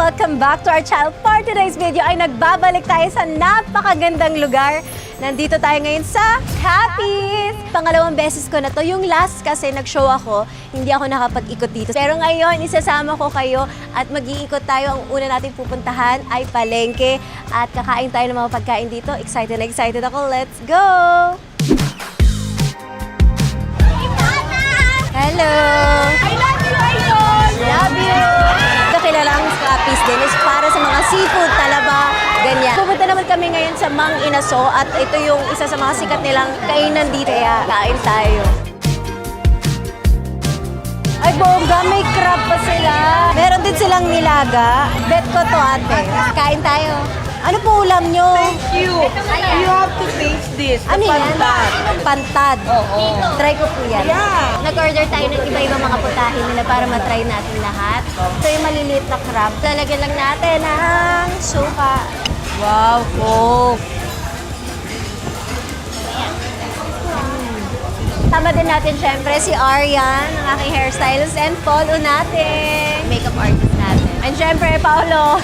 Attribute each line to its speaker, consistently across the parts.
Speaker 1: welcome back to our channel. For today's video ay nagbabalik tayo sa napakagandang lugar. Nandito tayo ngayon sa Capiz! Pangalawang beses ko na to. Yung last kasi nag-show ako, hindi ako nakapag-ikot dito. Pero ngayon, isasama ko kayo at mag-iikot tayo. Ang una natin pupuntahan ay palengke at kakain tayo ng mga pagkain dito. Excited na excited ako. Let's go! Hello!
Speaker 2: I love you, Idol!
Speaker 1: Love you! Kilalang Capiz din is para sa mga seafood, talaba, ganyan. Pupunta naman kami ngayon sa Mang Inaso at ito yung isa sa mga sikat nilang kainan dito. Kaya kain tayo. Ay, bongga, may crab pa sila. Meron din silang nilaga. Bet ko to, ate. Kain tayo. Ano po ulam nyo?
Speaker 2: Thank you. You have to taste this.
Speaker 1: Ano yan?
Speaker 2: Pantad.
Speaker 1: Pantad.
Speaker 2: Oo.
Speaker 1: Try ko po yan.
Speaker 2: Yeah.
Speaker 1: Nag-order tayo ng iba-ibang mga putahin nila para matry natin lahat. So yung maliliit na crab, lalagyan lang natin ng suka. Wow, Coke. Tama din natin syempre si Arian, ang aking hairstylist, and follow natin. Makeup artist natin. And syempre, Paolo.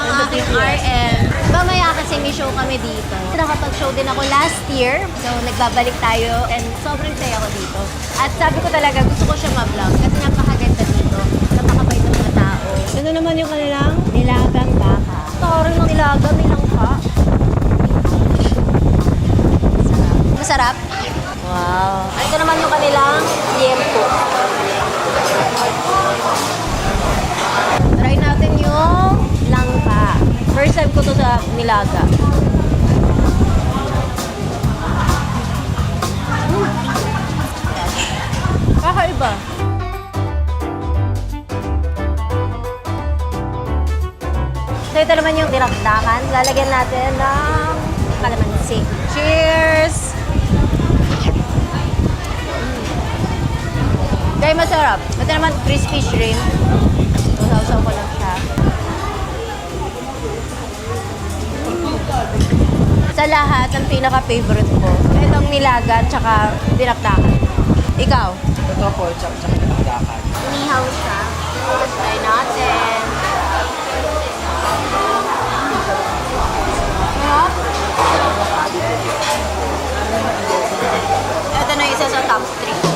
Speaker 1: Ang aking RM. Mamaya kasi may show kami dito. Nakapag-show din ako last year. So, nagbabalik tayo and sobrang saya ko dito. At sabi ko talaga, gusto ko siya ma-vlog kasi napakaganda dito. Napakabait ng mga tao. Ano naman yung kanilang nilagang baka. Parang ng nilaga, may langka. Masarap. Wow. Ito naman yung kanilang liempo. Try natin yung langka. First time ko to sa nilaga. Kakaiba. So ito naman yung dinakdakan. Lalagyan natin ng kalamansi. Cheers! Kaya masarap. Ito naman crispy shrimp. Usaw-usaw ko lang siya. Sa lahat, ang pinaka-favorite ko, itong nilaga at saka dinakdakan. Ikaw?
Speaker 2: Ito po, tsaka pinagdakan.
Speaker 1: Inihaw siya. Try natin. Sarap. Ito na isa sa top 3 ko.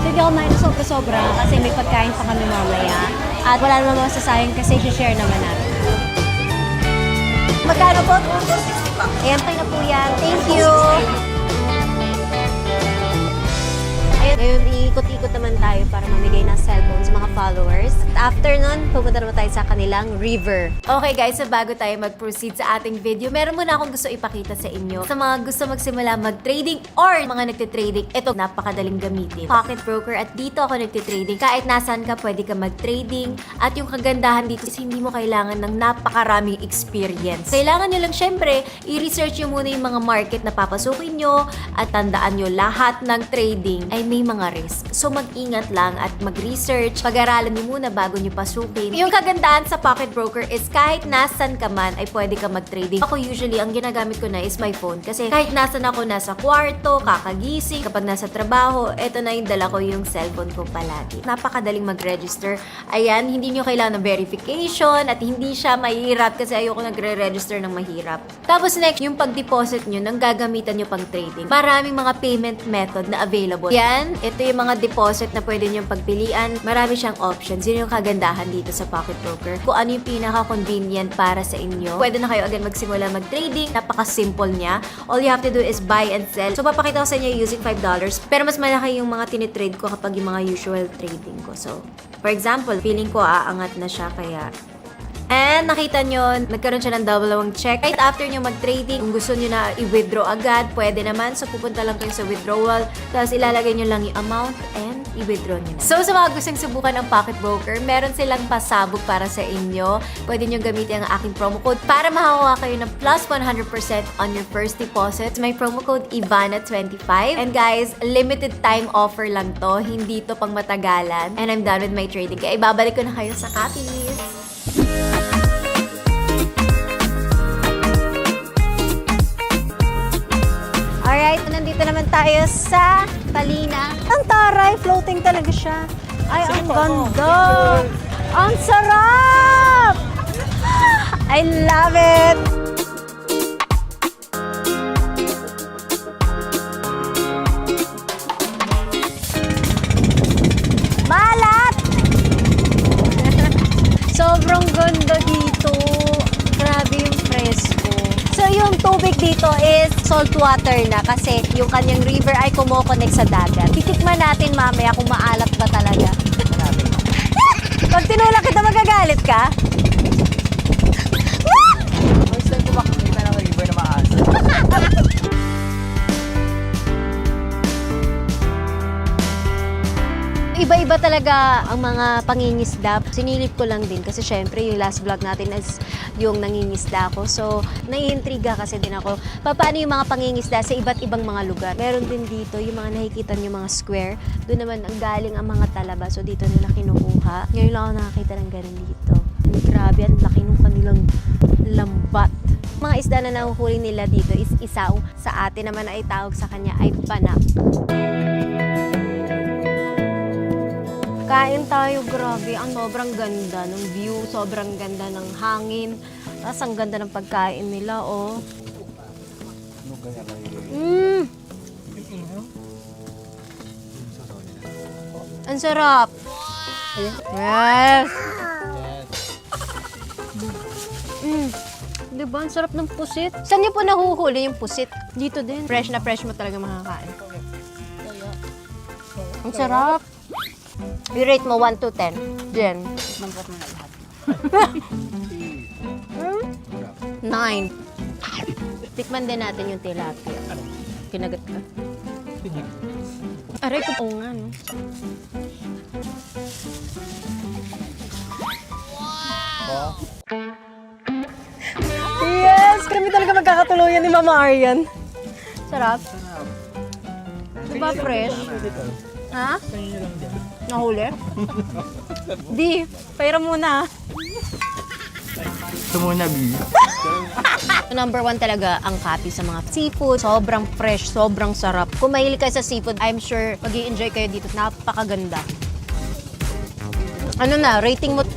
Speaker 1: Sige ako kumain na sobra-sobra kasi may pagkain pa kami mamaya. At wala naman masasayang kasi share naman natin. Magkano po? 260 pa. Ayan pa na po yan. Thank you. Ayun, ngayon iikot-ikot naman tayo para mamigay ng cellphone sa mga followers. At after nun, pupunta naman tayo sa kanilang river. Okay guys, so bago tayo mag-proceed sa ating video, meron muna akong gusto ipakita sa inyo. Sa mga gusto magsimula mag-trading or mga nagtitrading, ito napakadaling gamitin. Pocket broker at dito ako nagtitrading. Kahit nasaan ka, pwede ka mag-trading. At yung kagandahan dito is hindi mo kailangan ng napakaraming experience. Kailangan nyo lang syempre, i-research nyo muna yung mga market na papasukin nyo at tandaan nyo lahat ng trading ay may mga risk. So mag-ingat lang at mag-research. Pag-aralan nyo muna bago nyo pasukin. Yung kagandahan sa pocket broker is kahit nasan ka man ay pwede ka mag-trading. Ako usually, ang ginagamit ko na is my phone. Kasi kahit nasan ako, nasa kwarto, kakagising, kapag nasa trabaho, eto na yung dala ko yung cellphone ko palagi. Napakadaling mag-register. Ayan, hindi nyo kailangan ng verification at hindi siya mahirap kasi ayoko nagre-register ng mahirap. Tapos next, yung pag-deposit nyo nang gagamitan nyo pang trading. Maraming mga payment method na available. Yan, ito yung mga deposit na pwede nyo pagpilian. Marami siyang options. Yun yung kagandahan dito sa pocket broker. Kung ano yung pinaka-convenient para sa inyo. Pwede na kayo agad magsimula mag-trading. Napaka-simple niya. All you have to do is buy and sell. So, papakita ko sa inyo using $5. Pero mas malaki yung mga tinitrade ko kapag yung mga usual trading ko. So, for example, feeling ko aangat na siya kaya and nakita nyo, nagkaroon siya ng dalawang check. Right after nyo mag-trading, kung gusto nyo na i-withdraw agad, pwede naman. So, pupunta lang kayo sa withdrawal. Tapos, ilalagay nyo lang yung amount and i-withdraw nyo na. So, sa mga gustong subukan ng pocket broker, meron silang pasabog para sa inyo. Pwede nyo gamitin ang aking promo code para makakuha kayo ng plus 100% on your first deposit. My promo code Ivana25. And guys, limited time offer lang to. Hindi to pang matagalan. And I'm done with my trading. Kaya ibabalik ko na kayo sa Capiz. Alright, nandito naman tayo sa Palina. Ang taray, floating talaga siya. Ay, ang ganda. Ang sarap! I love it! Malat! Sobrang ganda dito. Grabe yung presko. So yung tubig dito is salt water na kasi yung kanyang river ay kumokonek sa dagat. Titikman natin mamaya kung maalat ba talaga. Pag tinulak kita, magagalit ka?
Speaker 2: First time ko makikita ng river na maasa.
Speaker 1: Iba-iba talaga ang mga pangingisda. Sinilip ko lang din kasi syempre yung last vlog natin is yung nangingisda ko. So, naiintriga kasi din ako. Paano yung mga pangingisda sa iba't ibang mga lugar? Meron din dito yung mga nakikita nyo mga square. Doon naman ang galing ang mga talaba. So, dito nila kinukuha. Ngayon lang ako nakakita ng ganun dito. Grabe, ang laki ng kanilang lambat. Mga isda na nahuhuli nila dito is isaw. Sa atin naman ay tawag sa kanya ay banak. Kain tayo, grabe. Ang sobrang ganda ng view, sobrang ganda ng hangin. Tapos ang ganda ng pagkain nila, oh. Ang sarap. Yes. Diba? Ang sarap ng pusit. Saan niyo po nahuhuli yung pusit? Dito din. Fresh na fresh mo talaga makakain. Ang sarap. I-rate mo 1 to 10. Jen. 9. Tikman din natin yung tilapia. Kinagat ka? Aray ko po nga, no? Yes! Kami talaga magkakatuluyan ni Mama Aryan. Sarap. Diba fresh? Ha? Nahuli? Di, paira muna.
Speaker 2: Ito muna, B.
Speaker 1: Number 1 talaga ang Capi sa mga seafood. Sobrang fresh, sobrang sarap. Kung mahilig kayo sa seafood, I'm sure mag-i-enjoy kayo dito. Napakaganda. Ano na, rating mo?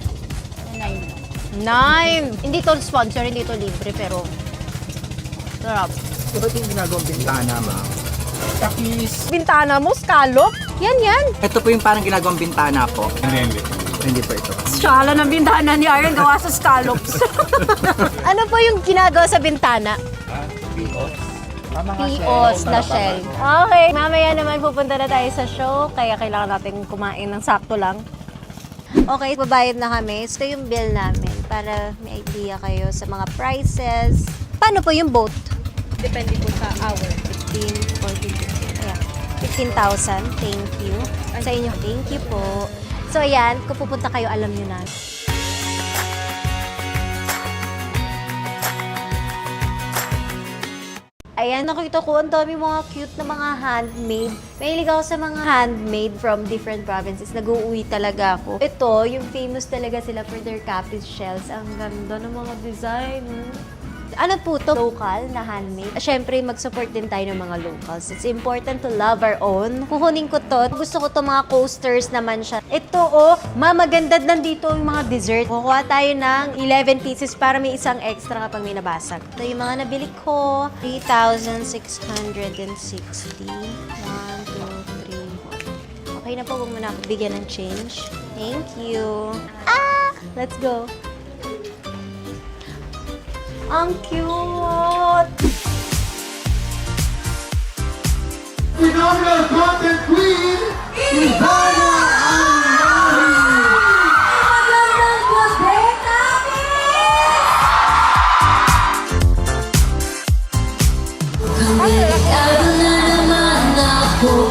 Speaker 1: 9. Hindi to sponsor, hindi to libre, pero sarap.
Speaker 2: Ito yung ginagawang bintana, ma. Takis.
Speaker 1: Bintana mo, scallop? Yan.
Speaker 2: Ito po yung parang ginagawang bintana po. Hindi po ito.
Speaker 1: Shala ng bintana ni Aaron gawa sa scallops. Ano po yung ginagawa sa bintana? Pios na shell. Okay, mamaya naman pupunta na tayo sa show, kaya kailangan natin kumain ng sakto lang. Okay, babayad na kami. Ito yung bill namin para may idea kayo sa mga prices. Paano po yung boat?
Speaker 3: Depende po sa hour.
Speaker 1: 15, 14, ayan. 15,000. Thank you. Sa inyo, thank you po. So, ayan, kung pupunta kayo, alam nyo na. Ayan, nakita ko, ang dami mga cute na mga handmade. Mahilig ako sa mga handmade from different provinces. Nag-uuwi talaga ako. Ito, yung famous talaga sila for their capiz shells. Ang ganda ng mga design. Ano po to? Local na handmade. Siyempre, mag-support din tayo ng mga locals. It's important to love our own. Kukunin ko to. Gusto ko to mga coasters naman siya. Ito, oh, mamagandad nandito yung mga dessert. Kukuha tayo ng 11 pieces para may isang extra kapag may nabasag. Ito yung mga nabili ko. 3,660. 1, 2, 3, 4. Okay na po, huwag mo na ako bigyan ng change. Thank you. Let's go. Ang cute!
Speaker 4: Phenomenal content queen, Ivana Angari!
Speaker 1: Magandang gabi, Capi!
Speaker 5: Delikado na naman ako.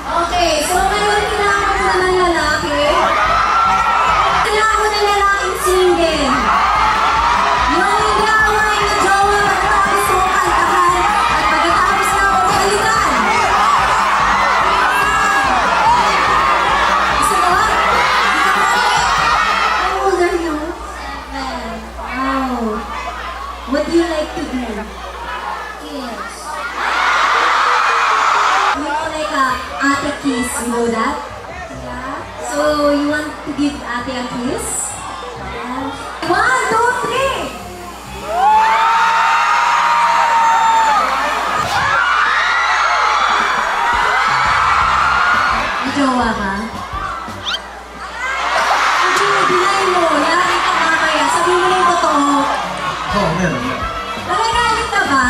Speaker 1: Okay, so What do you like to do?
Speaker 5: Yes.
Speaker 1: You know, like ate kiss, you know that?
Speaker 5: Yeah.
Speaker 1: So, you want to give ate a kiss?
Speaker 5: Yeah.
Speaker 1: 1, 2, 3! May jowa ka? Hindi, deny mo. Yari ka mamaya. Sabi mo na yung totoo.
Speaker 4: Oo, meron.
Speaker 1: Nagagalit ka ba?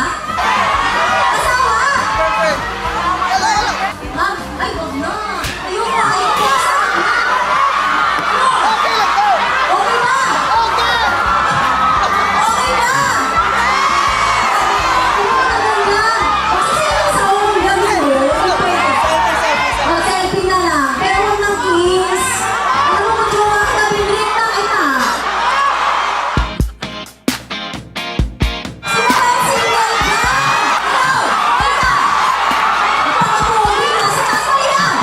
Speaker 1: Asawa? Ma'am, ay, wag na. Ayoko, ayoko. Okay ba? Okay ba? Ano na? Kasi sa ulo gawin mo. O, selfie na lang. Pero huwag ng kiss. Ano mo, jowa ka? Biblik na kita. Sino ba yung single dyan? Ikaw! Teka! Napaka-pogi na. Sa taas ka yan!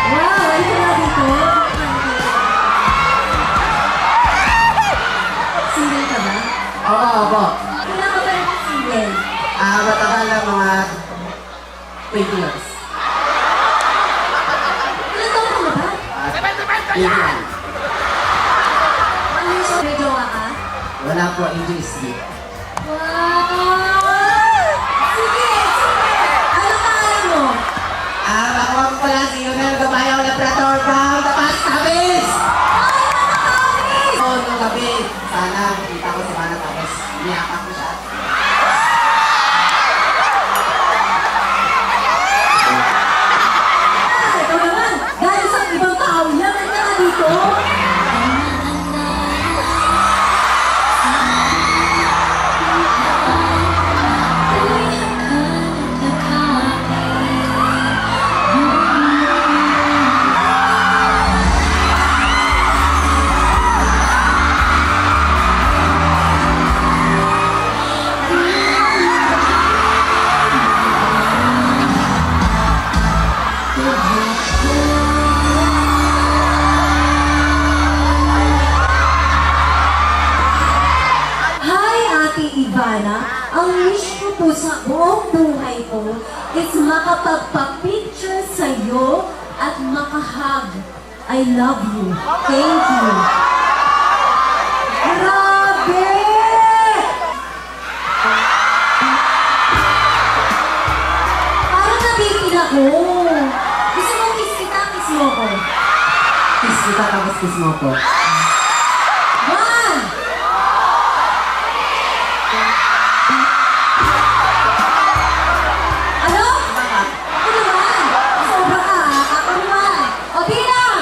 Speaker 1: Wow! Ay ka na dito. Single ka ba?
Speaker 4: Oo, opo.
Speaker 1: Kailan ka ba nag-single?
Speaker 4: Matagal lang mga 20 years.
Speaker 1: Ilan taon ka na ba?
Speaker 4: Yun lang.
Speaker 1: Ano yung may jowa ka?
Speaker 4: Wala po, enjoy sleep.
Speaker 1: Wow! Sige! Ano pangalan mo?
Speaker 4: Ako ang pala si Yunel Gabayaw Labrador from the past service! Oo, nung gabi, sana kita ko si Mana tapos niyakap ko siya.
Speaker 1: Ito naman! Dahil sa ibang tao yan, ay ka dito! Hi, Ate Ivana. Ang wish ko po sa buong buhay ko is makapagpa-picture sa'yo at makahug. I love you. Thank you. Grabe! Parang nabigil ako. Gusto mo kiss kita, kiss mo ko.
Speaker 4: Kiss kita tapos kiss mo ko.
Speaker 1: 1! Ano? Ako naman! Sobra ka! Ako naman! O, bilang!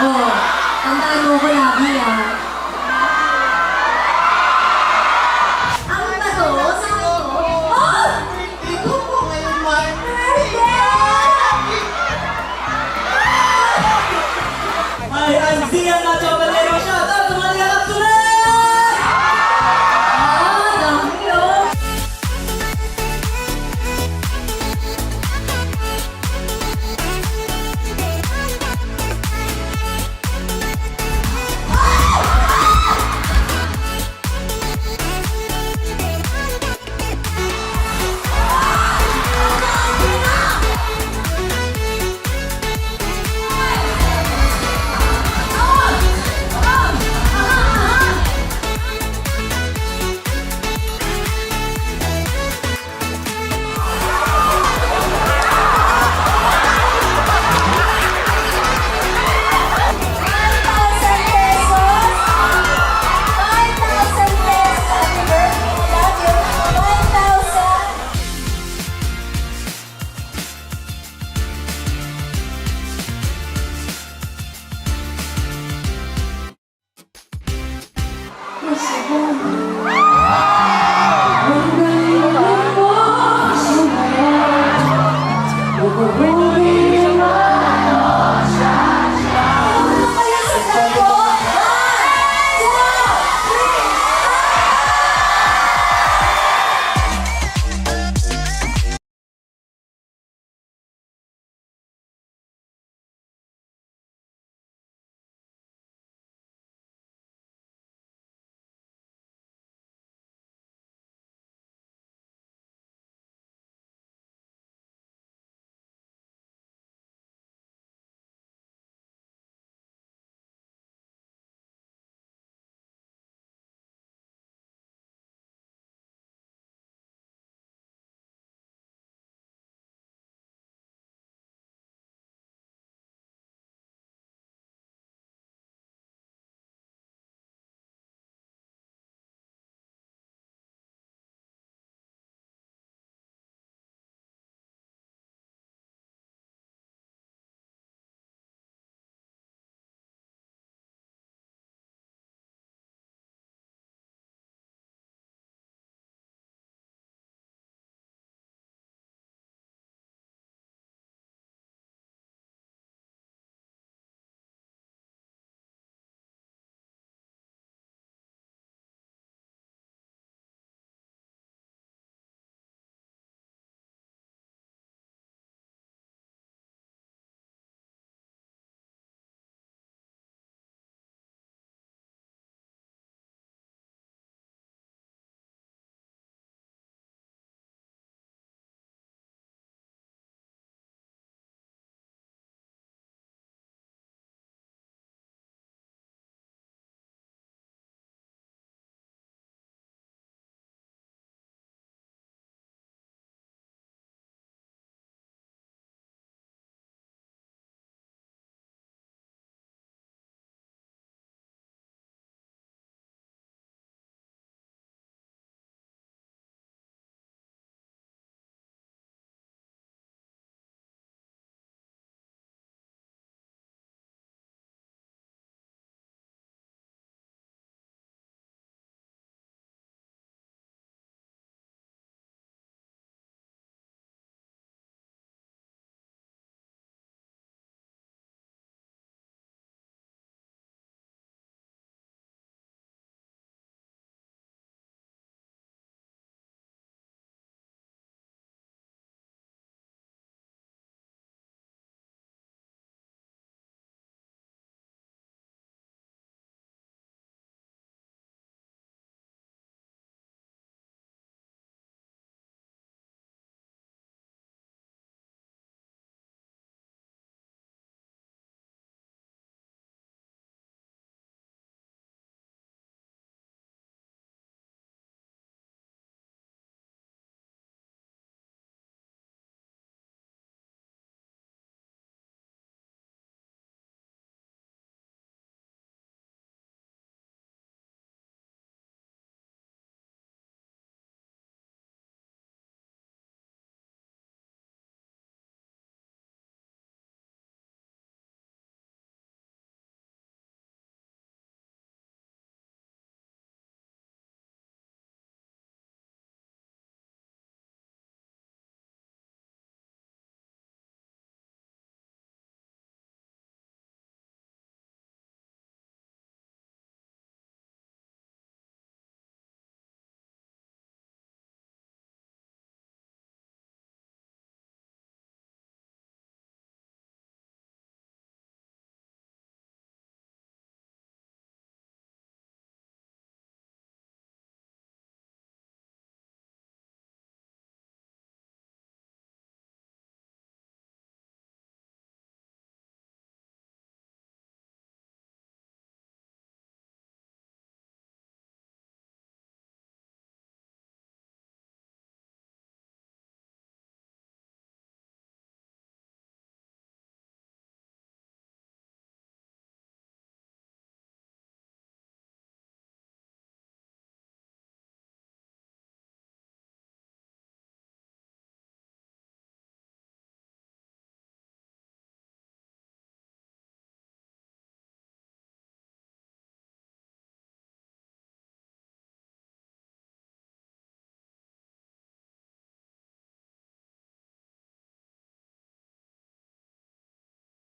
Speaker 1: Oh, tandaan mo ko lagi ah. Ano ba to? Saan ito? Oh!
Speaker 4: Dito po ngayon, Mark!
Speaker 6: Ay, Azian na Chocolero, shout out sa mga nagagap sulit!
Speaker 1: Ah, dami yun! Ang galing mo!